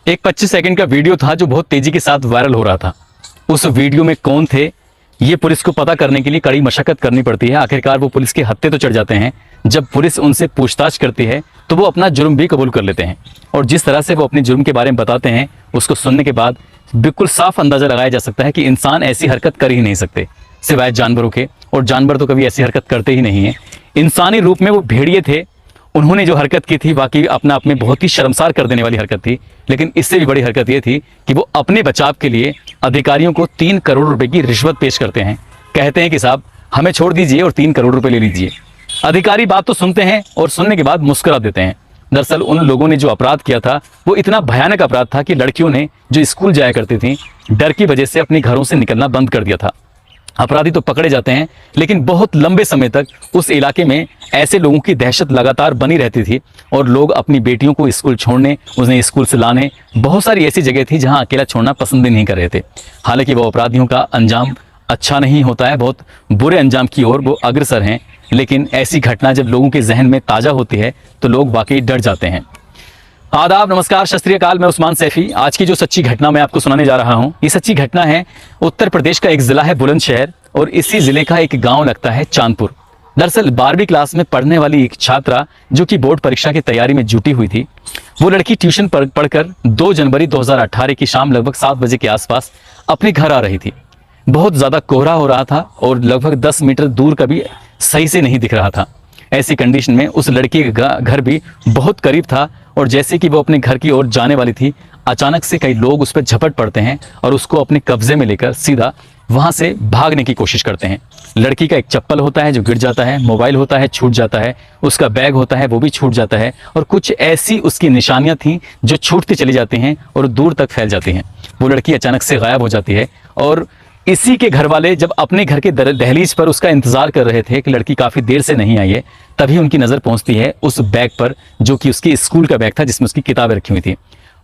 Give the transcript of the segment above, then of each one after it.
एक 25 सेकंड का वीडियो था जो बहुत तेजी के साथ वायरल हो रहा था। उस वीडियो में कौन थे ये पुलिस को पता करने के लिए कड़ी मशक्कत करनी पड़ती है। आखिरकार वो पुलिस के हत्थे तो चढ़ जाते हैं। जब पुलिस उनसे पूछताछ करती है तो वो अपना जुर्म भी कबूल कर लेते हैं, और जिस तरह से वो अपने जुर्म के बारे में बताते हैं उसको सुनने के बाद बिल्कुल साफ अंदाजा लगाया जा सकता है कि इंसान ऐसी हरकत कर ही नहीं सकते सिवाय जानवरों के, और जानवर तो कभी ऐसी हरकत करते ही नहीं है। इंसानी रूप में वो भेड़िए थे, उन्होंने जो हरकत की थी वाकई अपना आप में बहुत ही शर्मसार कर देने वाली हरकत थी। लेकिन इससे भी बड़ी हरकत ये थी कि वो अपने बचाव के लिए अधिकारियों को 3 करोड़ रुपए की रिश्वत पेश करते हैं। कहते हैं कि साहब हमें छोड़ दीजिए और 3 करोड़ रुपए ले लीजिए। अधिकारी बात तो सुनते हैं और सुनने के बाद मुस्कुरा देते हैं। दरअसल उन लोगों ने जो अपराध किया था वो इतना भयानक अपराध था कि लड़कियों ने जो स्कूल जाया करती थी डर की वजह से अपने घरों से निकलना बंद कर दिया था। अपराधी तो पकड़े जाते हैं, लेकिन बहुत लंबे समय तक उस इलाके में ऐसे लोगों की दहशत लगातार बनी रहती थी, और लोग अपनी बेटियों को स्कूल छोड़ने, उन्हें स्कूल से लाने, बहुत सारी ऐसी जगह थी जहां अकेला छोड़ना पसंद ही नहीं कर रहे थे। हालांकि वो अपराधियों का अंजाम अच्छा नहीं होता है, बहुत बुरे अंजाम की ओर वो अग्रसर हैं। लेकिन ऐसी घटना जब लोगों के जहन में ताज़ा होती है तो लोग वाकई डर जाते हैं। आदाब, नमस्कार, सत श्री अकाल। मैं उस्मान सैफी। आज की जो सच्ची घटना मैं आपको सुनाने जा रहा हूँ, ये सच्ची घटना है उत्तर प्रदेश का एक जिला है बुलंदशहर, और इसी जिले का एक गांव लगता है चांदपुर। दरअसल 12वीं क्लास में पढ़ने वाली एक छात्रा जो कि बोर्ड परीक्षा की तैयारी में जुटी हुई थी, वो लड़की ट्यूशन पढ़कर 2 जनवरी 2018 की शाम लगभग 7 बजे के आसपास अपने घर आ रही थी। बहुत ज़्यादा कोहरा हो रहा था और लगभग 10 मीटर दूर का भी सही से नहीं दिख रहा था। ऐसी कंडीशन में उस लड़की का घर भी बहुत करीब था, और जैसे कि वो अपने घर की ओर जाने वाली थी, अचानक से कई लोग उस पर झपट पड़ते हैं और उसको अपने कब्जे में लेकर सीधा वहां से भागने की कोशिश करते हैं। लड़की का एक चप्पल होता है जो गिर जाता है, मोबाइल होता है छूट जाता है, उसका बैग होता है वो भी छूट जाता है, और कुछ ऐसी उसकी निशानियां थीं जो छूटती चली जाती हैं और दूर तक फैल जाती हैं। वो लड़की अचानक से गायब हो जाती है, और इसी के घर वाले जब अपने घर के दहलीज पर उसका इंतजार कर रहे थे कि लड़की काफी देर से नहीं आई है, तभी उनकी नजर पहुंचती है उस बैग पर जो कि उसकी स्कूल का बैग था जिसमें उसकी किताबें रखी हुई थी।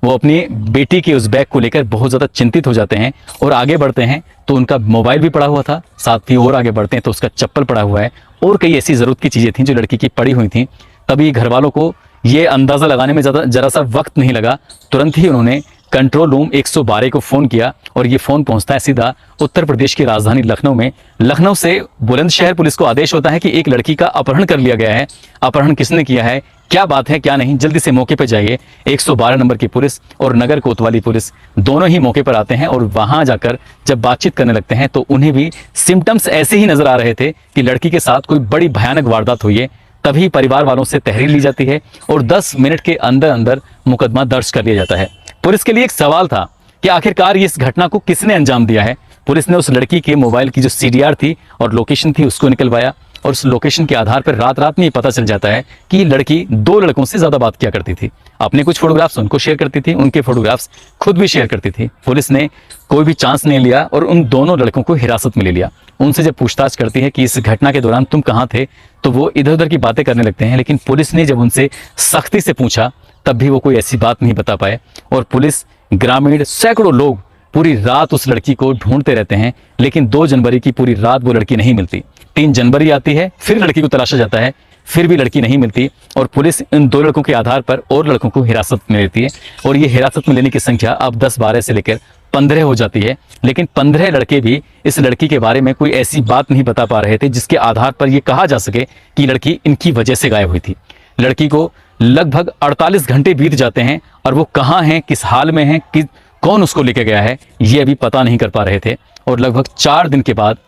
वो अपनी बेटी के उस बैग को लेकर बहुत ज्यादा चिंतित हो जाते हैं और आगे बढ़ते हैं तो उनका मोबाइल भी पड़ा हुआ था, साथ ही और आगे बढ़ते हैं तो उसका चप्पल पड़ा हुआ है और कई ऐसी जरूरत की चीजें थी जो लड़की की पड़ी हुई थी। तभी घर वालों को ये अंदाजा लगाने में जरा सा वक्त नहीं लगा, तुरंत ही उन्होंने कंट्रोल रूम 112 को फोन किया, और ये फोन पहुंचता है सीधा उत्तर प्रदेश की राजधानी लखनऊ में। लखनऊ से बुलंदशहर पुलिस को आदेश होता है कि एक लड़की का अपहरण कर लिया गया है। अपहरण किसने किया है, क्या बात है, क्या नहीं, जल्दी से मौके पर जाइए। 112 नंबर की पुलिस और नगर कोतवाली पुलिस दोनों ही मौके पर आते हैं, और वहां जाकर जब बातचीत करने लगते हैं तो उन्हें भी सिम्टम्स ऐसे ही नजर आ रहे थे कि लड़की के साथ कोई बड़ी भयानक वारदात हुई है। तभी परिवार वालों से तहरीर ली जाती है और 10 मिनट के अंदर अंदर मुकदमा दर्ज कर लिया जाता है। पुलिस के लिए एक सवाल था कि आखिरकार इस घटना को किसने अंजाम दिया है। पुलिस ने उस लड़की के मोबाइल की जो CDR थी और लोकेशन थी उसको निकलवाया, और उस लोकेशन के आधार पर रात में ये पता चल जाता है कि ये लड़की 2 लड़कों से ज्यादा बात किया करती थी। अपने कुछ फोटोग्राफ्स उनको शेयर करती थी, उनके फोटोग्राफ्स खुद भी शेयर करती थी। पुलिस ने कोई भी चांस नहीं लिया और उन दोनों लड़कों को हिरासत में ले लिया। उनसे जब पूछताछ करती है कि इस घटना के दौरान तुम कहाँ थे, तो वो इधर उधर की बातें करने लगते हैं। लेकिन पुलिस ने जब उनसे सख्ती से पूछा तब भी वो कोई ऐसी बात नहीं बता पाए, और पुलिस, ग्रामीण, सैकड़ों लोग पूरी रात उस लड़की को ढूंढते रहते हैं। लेकिन 2 जनवरी की पूरी रात वो लड़की नहीं मिलती। 3 जनवरी आती है, फिर लड़की को तलाशा जाता है, फिर भी लड़की नहीं मिलती, और पुलिस इन 2 लड़कों के आधार पर और लड़कों को हिरासत में लेती है, और ये हिरासत में लेने की संख्या अब 10-12 से लेकर 15 हो जाती है। लेकिन 15 लड़के भी इस लड़की के बारे में कोई ऐसी बात नहीं बता पा रहे थे जिसके आधार पर यह कहा जा सके कि लड़की इनकी वजह से गायब हुई थी। लड़की को लगभग 48 घंटे बीत जाते हैं, और वो कहाँ हैं, किस हाल में हैं, कि कौन उसको लेके गया है, ये अभी पता नहीं कर पा रहे थे। और लगभग 4 दिन के बाद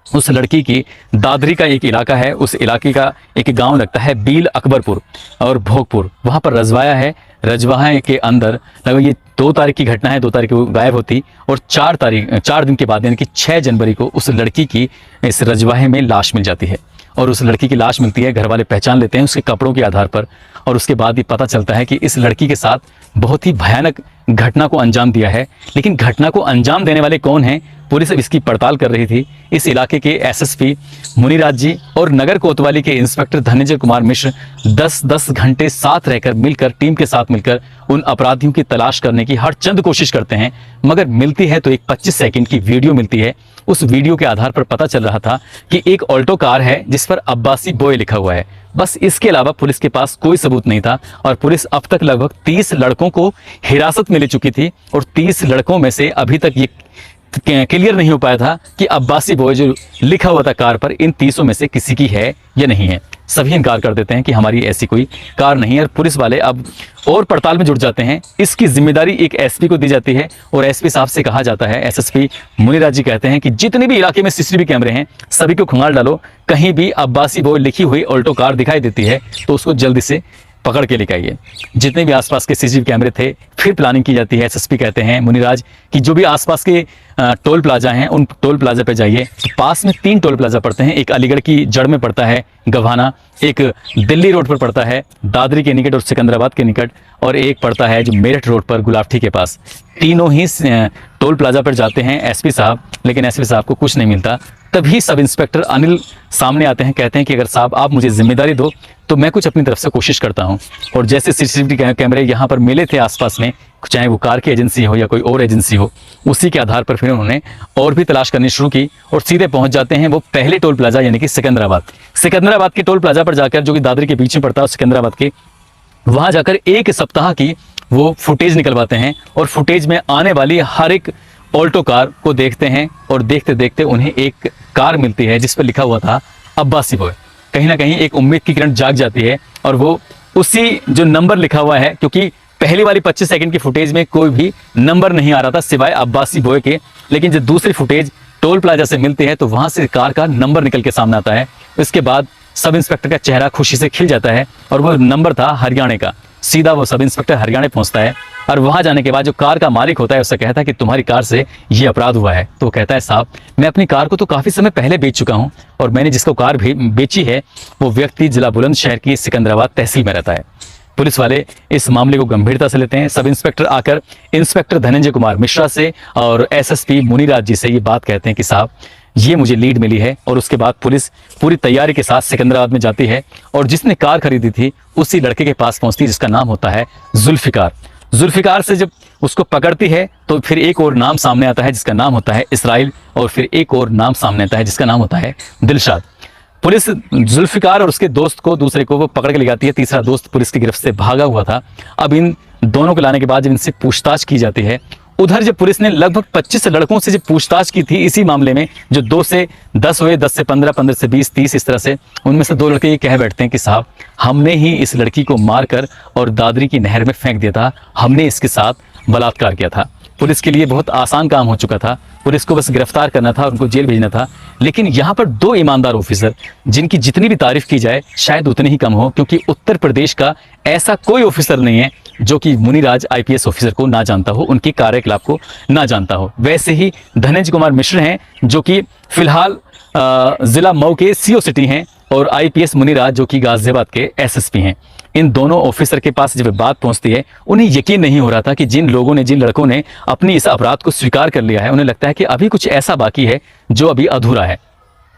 उस लड़की की दादरी का एक इलाका है, उस इलाके का एक गांव लगता है बील अकबरपुर और भोगपुर, वहां पर रजवाया है। रजवाया के अंदर लगभग ये 2 तारीख की घटना है, 2 तारीख को गायब होती, और 4 दिन के बाद यानी कि 6 जनवरी को उस लड़की की इस रजवाहे में लाश मिल जाती है। और उस लड़की की लाश मिलती है, घर वाले पहचान लेते हैं उसके कपड़ों के आधार पर, और उसके बाद ये पता चलता है कि इस लड़की के साथ बहुत ही भयानक घटना को अंजाम दिया है। लेकिन घटना को अंजाम देने वाले कौन हैं, पुलिस अब इसकी पड़ताल कर रही थी। इस इलाके के SSP मुनिराज जी और नगर कोतवाली के इंस्पेक्टर धनंजय कुमार मिश्र 10-10 घंटे साथ रहकर मिलकर, टीम के साथ मिलकर उन अपराधियों की तलाश करने की हर चंद कोशिश करते हैं, मगर मिलती है तो एक 25 सेकंड की वीडियो मिलती है। उस वीडियो के आधार पर पता चल रहा था कि एक ऑल्टो कार है जिस पर अब्बासी बॉय लिखा हुआ है। बस इसके अलावा पुलिस के पास कोई सबूत नहीं था और पुलिस अब तक लगभग 30 लड़कों को हिरासत में ले चुकी थी और 30 लड़कों में से अभी तक ये क्लियर नहीं हो पाया था कि अब्बासी बॉय जो लिखा हुआ था कार पर इन 30 में से किसी की है या नहीं है। सभी इनकार कर देते हैं कि हमारी ऐसी कोई कार नहीं है और पुलिस वाले अब और पड़ताल में जुट जाते हैं। इसकी जिम्मेदारी एक एसपी को दी जाती है और एसपी साहब से कहा जाता है, एसएसपी मुनिराज जी कहते हैं कि जितने भी इलाके में सीसीटीवी कैमरे हैं सभी को खंगाल डालो, कहीं भी अब्बासी बॉय लिखी हुई ऑल्टो कार दिखाई देती है तो उसको जल्दी से पकड़ के लेकर आइए। जितने भी आसपास के सीसीटीवी कैमरे थे फिर प्लानिंग की जाती है। एसएसपी कहते हैं मुनिराज कि जो भी आसपास के टोल प्लाजा हैं उन टोल प्लाजा पे जाइए। तो पास में 3 टोल प्लाजा पड़ते हैं, एक अलीगढ़ की जड़ में पड़ता है गवाना, एक दिल्ली रोड पर पड़ता है दादरी के निकट और सिकंदराबाद के निकट, और एक पड़ता है जो मेरठ रोड पर गुलावठी के पास। तीनों ही टोल प्लाजा पर जाते हैं एसपी साहब, लेकिन एसपी साहब को कुछ नहीं मिलता। तभी सब इंस्पेक्टर अनिल सामने आते हैं, कहते हैं कि अगर साहब आप मुझे जिम्मेदारी दो तो मैं कुछ अपनी तरफ से कोशिश करता हूं। और जैसे सीसीटीवी कैमरे यहाँ पर मिले थे आसपास में, चाहे वो कार की एजेंसी हो या कोई और एजेंसी हो, उसी के आधार पर फिर उन्होंने और भी तलाश करनी शुरू की और सीधे पहुंच जाते हैं वो पहले टोल प्लाजा यानी कि सिकंदराबाद के टोल प्लाजा पर जाकर, जो कि दादरी के बीच में पड़ता है सिकंदराबाद के, वहां जाकर 1 सप्ताह की वो फुटेज निकलवाते हैं और फुटेज में आने वाली हर एक ऑल्टो कार को देखते हैं और देखते देखते उन्हें एक कार मिलती है जिस पर लिखा हुआ था अब्बासी बॉय। कहीं ना कहीं एक उम्मीद की किरण जाग जाती है और वो उसी जो नंबर लिखा हुआ है, क्योंकि पहली वाली 25 सेकंड की फुटेज में कोई भी नंबर नहीं आ रहा था सिवाय अब्बासी बॉय के, लेकिन जब दूसरी फुटेज टोल प्लाजा से मिलती है तो वहां से कार का नंबर निकल के सामने आता है। इसके बाद सब इंस्पेक्टर का चेहरा खुशी से खिल जाता है और वो नंबर था हरियाणा का। सीधा वो सब इंस्पेक्टर हरियाणा पहुंचता है और वहां जाने के बाद जो कार का मालिक होता है उससे कहता है कि तुम्हारी कार से ये अपराध हुआ है। तो कहता है साहब मैं अपनी कार को तो काफी समय पहले बेच चुका हूं और मैंने जिसको कार बेची है वो व्यक्ति जिला बुलंदशहर की सिकंदराबाद तहसील में रहता है। पुलिस वाले इस मामले को गंभीरता से लेते हैं। सब इंस्पेक्टर आकर इंस्पेक्टर धनंजय कुमार मिश्रा से और एसएसपी मुनिराज जी से ये बात कहते हैं कि साहब ये मुझे लीड मिली है। और उसके बाद पुलिस पूरी तैयारी के साथ सिकंदराबाद में जाती है और जिसने कार खरीदी थी उसी लड़के के पास पहुंचती है जिसका नाम होता है जुल्फिकार से जब उसको पकड़ती है तो फिर एक और नाम सामने आता है जिसका नाम होता है इसराइल, और फिर एक और नाम सामने आता है जिसका नाम होता है दिलशाद। पुलिस जुल्फिकार और उसके दोस्त को दूसरे को वो पकड़ के ले जाती है। तीसरा दोस्त पुलिस की गिरफ्त से भागा हुआ था। अब इन दोनों को लाने के बाद जब इनसे पूछताछ की जाती है, उधर जब पुलिस ने लगभग 25 लड़कों से जब पूछताछ की थी इसी मामले में, जो 2 से 10 हुए, 10 से 15, 15 से 20, 30 इस तरह से, उनमें से 2 लड़के ये कह बैठते हैं कि साहब हमने ही इस लड़की को मारकर और दादरी की नहर में फेंक दिया था, हमने इसके साथ बलात्कार किया था। पुलिस के लिए बहुत आसान काम हो चुका था, पुलिस को बस गिरफ्तार करना था, उनको जेल भेजना था। लेकिन यहाँ पर 2 ईमानदार ऑफिसर जिनकी जितनी भी तारीफ की जाए शायद उतनी ही कम हो, क्योंकि उत्तर प्रदेश का ऐसा कोई ऑफिसर नहीं है जो कि मुनिराज आईपीएस ऑफिसर को ना जानता हो, उनके कार्यकलाप को ना जानता हो। वैसे ही धनंजय कुमार मिश्र हैं जो कि फिलहाल जिला मऊ के सीओ सिटी हैं और आईपीएस मुनिराज जो कि गाजियाबाद के एसएसपी हैं। इन दोनों ऑफिसर के पास जब बात पहुंचती है उन्हें यकीन नहीं हो रहा था कि जिन लड़कों ने अपनी इस अपराध को स्वीकार कर लिया है, उन्हें लगता है कि अभी कुछ ऐसा बाकी है जो अभी अधूरा है।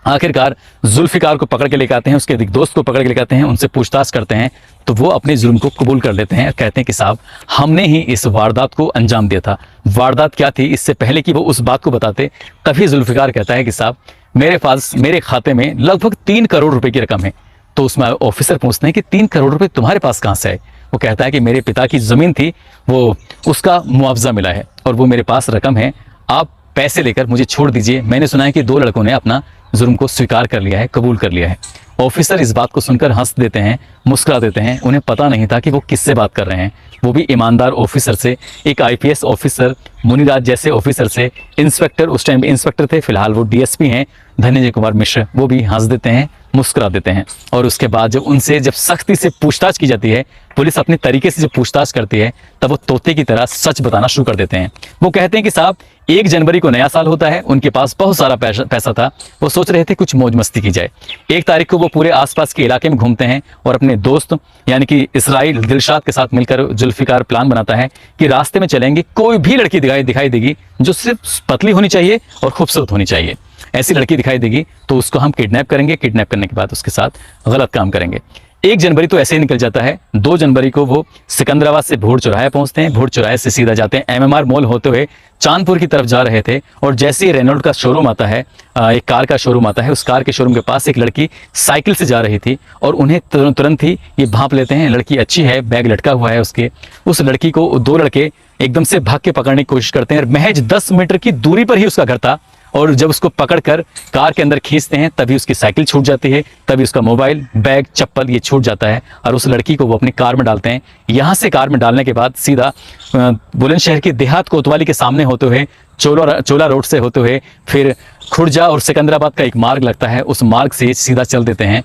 आखिरकार जुल्फिकार को पकड़ के लेकर आते हैं, उसके एक दोस्त को पकड़ के लेकर आते हैं, उनसे पूछताछ करते हैं तो वो अपने जुल्म को कबूल कर लेते हैं। कहते हैं कि साहब हमने ही इस वारदात को अंजाम दिया था। वारदात क्या थी इससे पहले कि वो उस बात को बताते, तभी जुल्फिकार कहता है कि साहब मेरे खाते में लगभग 3 करोड़ रुपए की रकम है। तो उसमें ऑफिसर पूछते हैं कि 3 करोड़ रुपए तुम्हारे पास कहां से है? वो कहता है कि मेरे पिता की जमीन थी, वो उसका मुआवजा मिला है और वो मेरे पास रकम है, आप पैसे लेकर मुझे छोड़ दीजिए। मैंने सुना है कि 2 लड़कों ने अपना जुर्म को स्वीकार कर लिया है, कबूल कर लिया है। ऑफिसर इस बात को सुनकर हंस देते हैं, मुस्कुरा देते हैं। उन्हें पता नहीं था कि वो किससे बात कर रहे हैं, वो भी ईमानदार ऑफिसर से, एक आईपीएस ऑफिसर मुनिराज जैसे ऑफिसर से। इंस्पेक्टर उस टाइम इंस्पेक्टर थे, फिलहाल वो डीएसपी हैं धनंजय कुमार मिश्र। वो भी हंस देते हैं, मुस्कुरा देते हैं। और उसके बाद जब उनसे जब सख्ती से पूछताछ की जाती है, पुलिस अपने तरीके से जब पूछताछ करती है, तब वो तोते की तरह सच बताना शुरू कर देते हैं। वो कहते हैं कि साहब 1 जनवरी को नया साल होता है, उनके पास बहुत सारा पैसा था, वो सोच रहे थे कुछ मौज मस्ती की जाए। 1 तारीख को वो पूरे आसपास के इलाके में घूमते हैं और अपने दोस्त यानी कि इसराइल दिलशाद के साथ मिलकर जुल्फिकार प्लान बनाता है कि रास्ते में चलेंगे, कोई भी लड़की दिखाई देगी जो सिर्फ पतली होनी चाहिए और खूबसूरत होनी चाहिए, ऐसी लड़की दिखाई देगी तो उसको हम किडनैप करेंगे। किडनैप करने के बाद उसके साथ गलत काम करेंगे। 1 जनवरी तो ऐसे ही निकल जाता है। 2 जनवरी को वो सिकंदराबाद से भोर चौराहे पहुंचते हैं, भोर चौराहे से सीधा जाते हैं MMR मॉल होते हुए चांदपुर की तरफ जा रहे थे। और जैसे ही रेनॉल्ट का शोरूम आता है, एक कार का शोरूम आता है, उस कार के शोरूम के पास एक लड़की साइकिल से जा रही थी और उन्हें तुरंत ही ये भांप लेते हैं, लड़की अच्छी है, बैग लटका हुआ है उसके। उस लड़की को 2 लड़के एकदम से भाग के पकड़ने की कोशिश करते हैं। महज 10 मीटर की दूरी पर ही उसका घर था और जब उसको पकड़कर कार के अंदर खींचते हैं तभी उसकी साइकिल छूट जाती है, तभी उसका मोबाइल, बैग, चप्पल ये छूट जाता है और उस लड़की को वो अपनी कार में डालते हैं। यहाँ से कार में डालने के बाद सीधा बुलंदशहर की देहात कोतवाली के सामने होते हुए चोला रोड से होते हुए फिर खुर्जा और सिकंदराबाद का एक मार्ग लगता है, उस मार्ग से सीधा चल देते हैं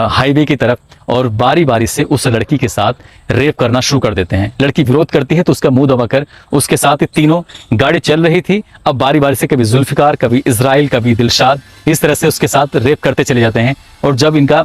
हाईवे की तरफ और बारी बारी से उस लड़की के साथ रेप करना शुरू कर देते हैं। लड़की विरोध करती है तो उसका मुंह दबाकर उसके साथ तीनों गाड़ी चल रही थी। अब बारी बारी से कभी जुल्फिकार, कभी इजराइल, कभी दिलशाद, इस तरह से उसके साथ रेप करते चले जाते हैं। और जब इनका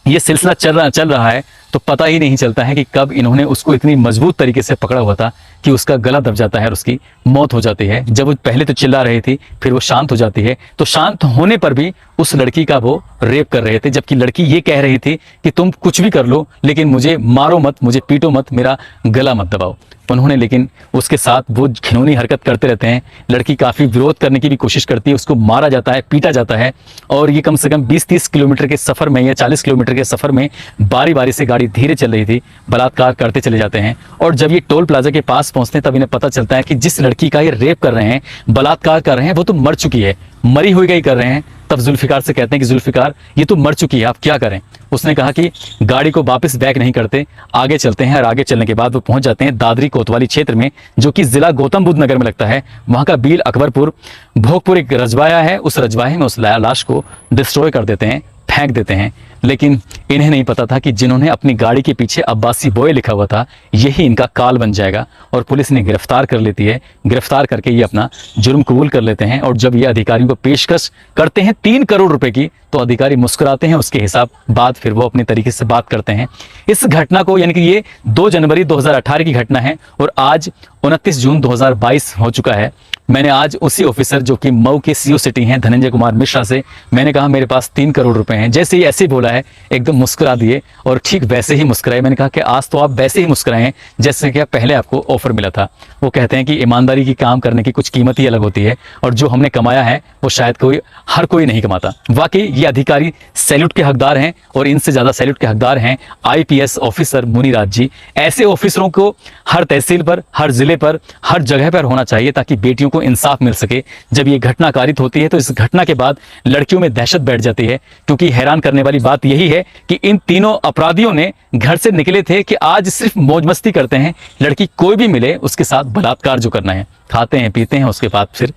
ये सिलसिला चल रहा है तो पता ही नहीं चलता है कि कब इन्होंने उसको इतनी मजबूत तरीके से पकड़ा हुआ था कि उसका गला दब जाता है और उसकी मौत हो जाती है। जब वो पहले तो चिल्ला रही थी, फिर वो शांत हो जाती है, तो शांत होने पर भी उस लड़की का वो रेप कर रहे थे, जबकि लड़की ये कह रही थी कि तुम कुछ भी कर लो लेकिन मुझे मारो मत, मुझे पीटो मत, मेरा गला मत दबाओ। उन्होंने लेकिन उसके साथ वो घिनौनी हरकत करते रहते हैं। लड़की काफ़ी विरोध करने की भी कोशिश करती है, उसको मारा जाता है, पीटा जाता है और ये कम से कम 20-30 किलोमीटर के सफ़र में या 40 किलोमीटर के सफ़र में बारी बारी से गाड़ी धीरे चल रही थी, बलात्कार करते चले जाते हैं। और जब ये टोल प्लाजा के पास पहुंचते हैं तब इन्हें पता चलता है कि जिस लड़की का ये रेप कर रहे हैं, बलात्कार कर रहे हैं, वो तो मर चुकी है, मरी हुई का ही कर रहे हैं। तब जुल्फिकार से कहते हैं कि जुल्फिकार ये तो मर चुकी है, आप क्या करें। उसने कहा कि गाड़ी को वापस बैक नहीं करते, आगे चलते हैं। और आगे चलने के बाद वो पहुंच जाते हैं दादरी कोतवाली क्षेत्र में, जो कि जिला गौतम बुद्ध नगर में लगता है। वहां का बील अकबरपुर भोगपुर एक रजवाया है, उस रजवाहे में उस लाश को डिस्ट्रॉय कर देते हैं, फेंक देते हैं। लेकिन इन्हें नहीं पता था कि जिन्होंने अपनी गाड़ी के पीछे अब्बासी बॉय लिखा हुआ था, यही इनका काल बन जाएगा। और पुलिस ने गिरफ्तार कर लेती है। गिरफ्तार करके ये अपना जुर्म कबूल कर लेते हैं। और जब ये अधिकारियों को पेशकश करते हैं 3 करोड़ रुपए की, तो अधिकारी मुस्कुराते हैं। उसके हिसाब बाद फिर वो अपने तरीके से बात करते हैं। इस घटना को, यानी कि ये 2 जनवरी 2018 की घटना है और आज 29 जून 2022 हो चुका है। मैंने आज उसी ऑफिसर जो कि मऊ के CO सिटी हैं, धनंजय कुमार मिश्रा से मैंने कहा मेरे पास 3 करोड़ रुपए हैं। जैसे ही ऐसे बोला है एकदम मुस्कुरा दिए और ठीक वैसे ही मुस्कुराए। मैंने कहा कि आज तो आप वैसे ही मुस्कुराए हैं जैसे कि पहले आपको ऑफर मिला था। वो कहते हैं कि ईमानदारी की काम करने की कुछ कीमत ही अलग होती है और जो हमने कमाया है वो शायद हर कोई नहीं कमाता। वाकई ये अधिकारी सैल्यूट के हकदार हैं और इनसे ज्यादा सैल्यूट के हकदार हैं IPS ऑफिसर मुनिराज जी। ऐसे ऑफिसरों को हर तहसील पर, हर जिले पर, हर जगह पर होना चाहिए ताकि बेटियों को इंसाफ मिल सके। जब ये घटना कारित होती है तो इस घटना के बाद लड़कियों में दहशत बैठ जाती है, क्योंकि हैरान करने वाली बात यही है कि इन तीनों अपराधियों ने घर से निकले थे कि आज सिर्फ मौज मस्ती करते हैं, लड़की कोई भी मिले उसके साथ बलात्कार जो करना है, खाते हैं पीते हैं, उसके बाद फिर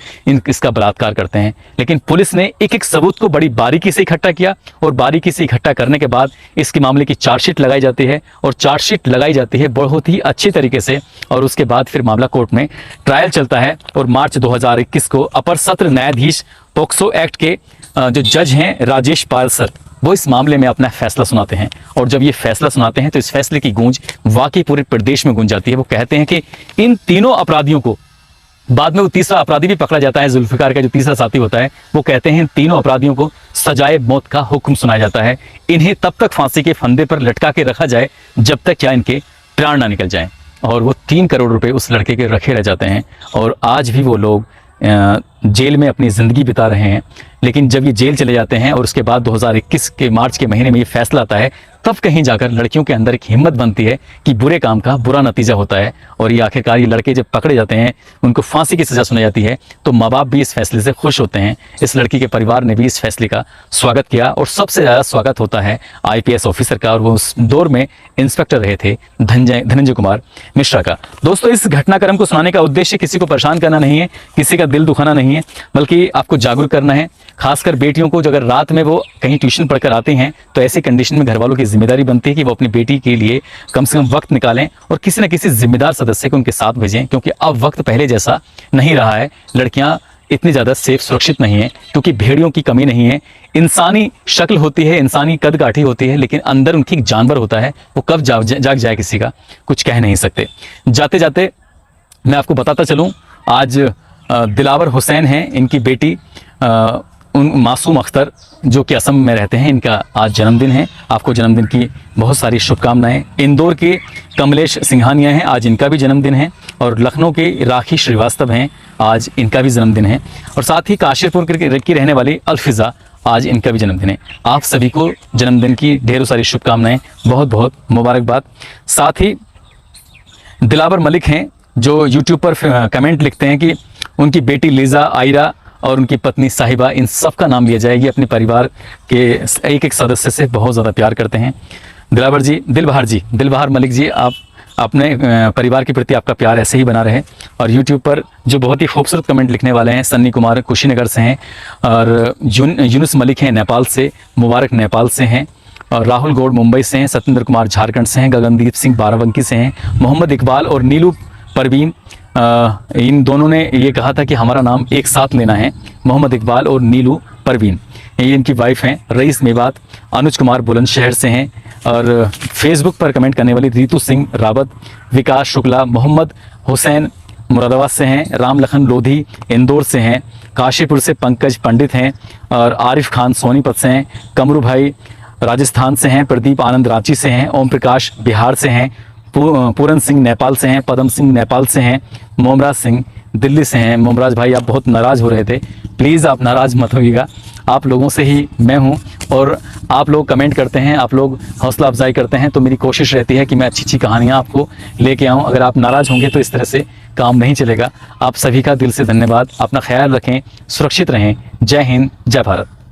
इसका बलात्कार करते हैं। लेकिन पुलिस ने एक एक सबूत को बड़ी बारीकी से इकट्ठा किया और बारीकी से इकट्ठा करने के बाद इसके मामले की चार्जशीट लगाई जाती है और चार्जशीट लगाई जाती है बहुत ही अच्छी तरीके से। और उसके बाद फिर मामला कोर्ट में ट्रायल चलता है और मार्च 2021 को अपर सत्र न्यायाधीश पोक्सो एक्ट के जो जज हैं राजेश पाल सर, वो इस मामले में अपना फैसला सुनाते हैं। और जब ये फैसला सुनाते हैं तो इस फैसले की गूंज वाकई पूरे प्रदेश में गूंज जाती है। वो कहते हैं कि इन तीनों अपराधियों को, बाद में वो तीसरा अपराधी भी पकड़ा जाता है, जुल्फिकार का जो तीसरा साथी होता है, वो कहते हैं इन तीनों अपराधियों को सजाए मौत का हुक्म सुनाया जाता है। इन्हें तब तक फांसी के फंदे पर लटका के रखा जाए जब तक क्या इनके प्राण ना निकल जाएं। और वो 3 करोड़ रुपए उस लड़के के रखे रह जाते हैं और आज भी वो लोग जेल में अपनी ज़िंदगी बिता रहे हैं। लेकिन जब ये जेल चले जाते हैं और उसके बाद 2021 के मार्च के महीने में ये फैसला आता है, तब कहीं जाकर लड़कियों के अंदर एक हिम्मत बनती है कि बुरे काम का बुरा नतीजा होता है। और ये आखिरकार ये लड़के जब पकड़े जाते हैं, उनको फांसी की सज़ा सुनाई जाती है, तो माँ बाप भी इस फैसले से खुश होते हैं। इस लड़की के परिवार ने भी इस फैसले का स्वागत किया और सबसे ज़्यादा स्वागत होता है IPS ऑफिसर का, और वो उस दौर में इंस्पेक्टर रहे थे धनंजय कुमार मिश्रा का। दोस्तों, इस घटनाक्रम को सुनाने का उद्देश्य किसी को परेशान करना नहीं है, किसी का दिल दुखाना नहीं है, बल्कि आपको जागरूक करना है। खासकर बेटियों को, जो अगर रात में वो कहीं ट्यूशन पढ़कर आती हैं, तो ऐसी कंडीशन में घर वालों की जिम्मेदारी बनती है कि वो अपनी बेटी के लिए कम से कम वक्त निकालें और किसी न किसी जिम्मेदार सदस्य को उनके साथ भेजें, क्योंकि अब वक्त पहले जैसा नहीं रहा है। लड़कियां इतनी ज़्यादा सेफ सुरक्षित नहीं है, क्योंकि भेड़ियों की कमी नहीं है। इंसानी शक्ल होती है, इंसानी कद काठी होती है, लेकिन अंदर उनकी जानवर होता है। वो कब जाग जाए किसी का कुछ कह नहीं सकते। जाते जाते मैं आपको बताता चलूँ, आज दिलावर हुसैन हैं, इनकी बेटी उन मासूम अख्तर जो कि असम में रहते हैं, इनका आज जन्मदिन है। आपको जन्मदिन की बहुत सारी शुभकामनाएं। इंदौर के कमलेश सिंघानिया हैं, आज इनका भी जन्मदिन है। और लखनऊ के राखी श्रीवास्तव हैं, आज इनका भी जन्मदिन है। और साथ ही काशिरपुर की रहने वाली अलफिज़ा, आज इनका भी जन्मदिन है। आप सभी को जन्मदिन की ढेरों सारी शुभकामनाएं, बहुत बहुत मुबारकबाद। साथ ही दिलावर मलिक हैं जो यूट्यूब पर कमेंट लिखते हैं कि उनकी बेटी लिज़ा, आयरा और उनकी पत्नी साहिबा, इन सब का नाम लिया जाए। ये अपने परिवार के एक एक सदस्य से बहुत ज़्यादा प्यार करते हैं। दिलबहार मलिक जी, आप अपने परिवार के प्रति आपका प्यार ऐसे ही बना रहे। और यूट्यूब पर जो बहुत ही खूबसूरत कमेंट लिखने वाले हैं, सन्नी कुमार कुशीनगर से हैं, और यूनुस मलिक हैं नेपाल से, मुबारक नेपाल से हैं, और राहुल गौड़ मुंबई से हैं, सत्येंद्र कुमार झारखंड से हैं, गगनदीप सिंह बाराबंकी से हैं, मोहम्मद इकबाल और नीलू परवीन, इन दोनों ने ये कहा था कि हमारा नाम एक साथ लेना है, मोहम्मद इकबाल और नीलू परवीन, ये इनकी वाइफ हैं। रईस मेवात, अनुज कुमार बुलंदशहर से हैं। और फेसबुक पर कमेंट करने वाली रितु सिंह रावत, विकास शुक्ला, मोहम्मद हुसैन मुरादाबाद से हैं, राम लखन लोधी इंदौर से हैं, काशीपुर से पंकज पंडित हैं, और आरिफ खान सोनीपत से हैं, कमरू भाई राजस्थान से हैं, प्रदीप आनंद रांची से हैं, ओम प्रकाश बिहार से हैं, पूरन सिंह नेपाल से हैं, पदम सिंह नेपाल से हैं, मोमराज सिंह दिल्ली से हैं। मोमराज भाई, आप बहुत नाराज़ हो रहे थे, प्लीज़ आप नाराज़ मत होइएगा, आप लोगों से ही मैं हूं। और आप लोग कमेंट करते हैं, आप लोग हौसला अफजाई करते हैं, तो मेरी कोशिश रहती है कि मैं अच्छी अच्छी कहानियां आपको लेके आऊं। अगर आप नाराज़ होंगे तो इस तरह से काम नहीं चलेगा। आप सभी का दिल से धन्यवाद। अपना ख्याल रखें, सुरक्षित रहें। जय हिंद, जय भारत।